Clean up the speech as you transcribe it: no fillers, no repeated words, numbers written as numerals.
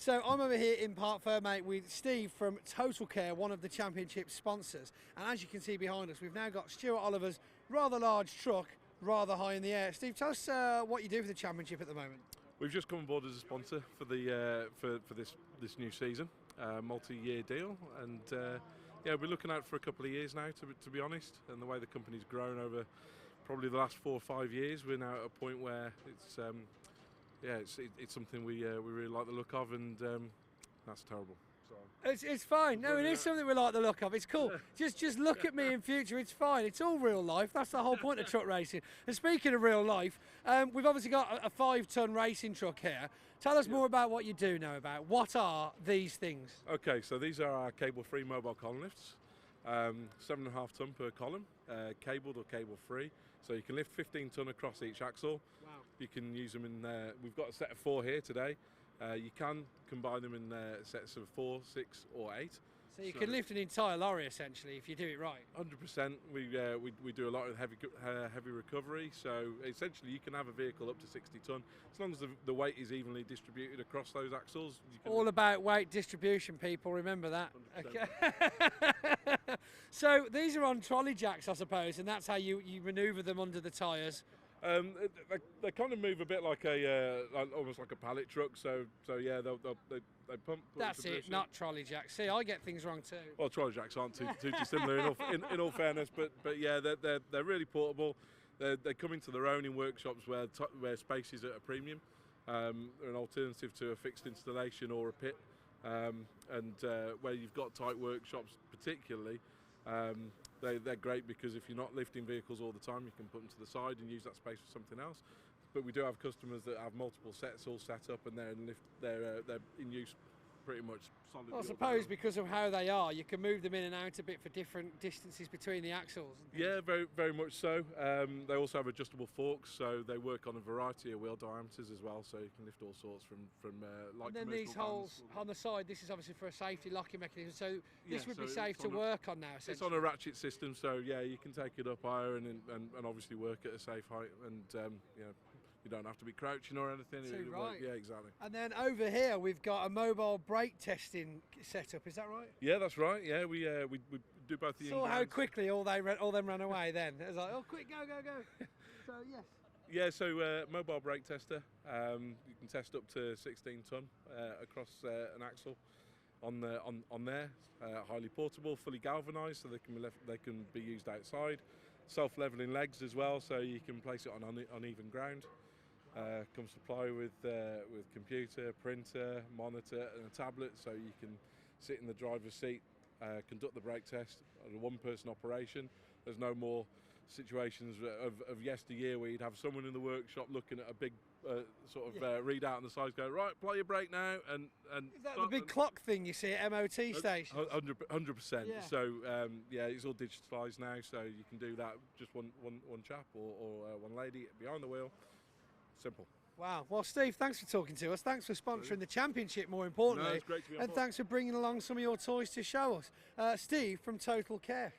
So I'm over here in Park Fair, mate, with Steve from Totalkare, one of the championship sponsors. And as you can see behind us, we've now got Stuart Oliver's rather large truck, rather high in the air. Steve, tell us what you do for the championship at the moment. We've just come on board as a sponsor for the for this new season, multi-year deal, and yeah, we're looking out for a couple of years now, to be honest. And the way the company's grown over probably the last 4 or 5 years, we're now at a point where it's yeah, it's something we really like the look of, and that's terrible. So. It's fine. No, it is something we like the look of. It's cool. Yeah. Just look at me in future. It's fine. It's all real life. That's the whole point of truck racing. And speaking of real life, we've obviously got a 5-ton racing truck here. Tell us more about what you do know about. What are these things? Okay, so these are our cable-free mobile column lifts. 7.5 ton per column, cabled or cable-free. So you can lift 15 ton across each axle. Wow. You can use them in. We've got a set of 4 here today. You can combine them in sets of 4, 6 or 8. So you can lift an entire lorry essentially if you do it right. 100%. We do a lot of heavy recovery. So essentially you can have a vehicle up to 60 ton as long as the weight is evenly distributed across those axles. All about weight distribution, people. Remember that. 100%. Okay. So these are on trolley jacks, I suppose, and that's how you manoeuvre them under the tyres. They kind of move a bit like almost like a pallet truck. So yeah, they pump. That's it, not trolley jacks. See, I get things wrong too. Well, trolley jacks aren't too dissimilar in all fairness, but yeah, they're really portable. They come into their own in workshops where space is at a premium. They're an alternative to a fixed installation or a pit, and where you've got tight workshops, particularly. They're great because if you're not lifting vehicles all the time, you can put them to the side and use that space for something else. But we do have customers that have multiple sets all set up, and they're in use pretty much solidly. Well, I suppose because of how they are, you can move them in and out a bit for different distances between the axles. Yeah, very much so. They also have adjustable forks, so they work on a variety of wheel diameters as well. So you can lift all sorts from like. And then these holes on the side. This is obviously for a safety locking mechanism. So this would be safe to work on now. It's on a ratchet system, so yeah, you can take it up higher and obviously work at a safe height, and you know. You don't have to be crouching or anything. Right. Yeah, exactly. And then over here we've got a mobile brake testing setup. Is that right? Yeah, that's right. Yeah, we do both the. Saw how quickly all them ran away. Then it was like, oh, quick, go. So yes. Yeah, so mobile brake tester. You can test up to 16 ton across an axle on there. Highly portable, fully galvanised, so they can be used outside. Self-leveling legs as well, so you can place it on uneven ground. Comes supply with computer, printer, monitor and a tablet, so you can sit in the driver's seat, conduct the brake test at a one-person operation. There's no more situations of yesteryear where you'd have someone in the workshop looking at a big readout on the side, go, right, apply your brake now, and is that the big clock thing you see at MOT stations? 100%. Yeah. So yeah, it's all digitalised now, so you can do that just one chap or one lady behind the wheel. Simple. Wow. Well, Steve, thanks for talking to us. Thanks for sponsoring the championship, more importantly. No, it's great to be on board. And thanks for bringing along some of your toys to show us. Steve from Totalkare.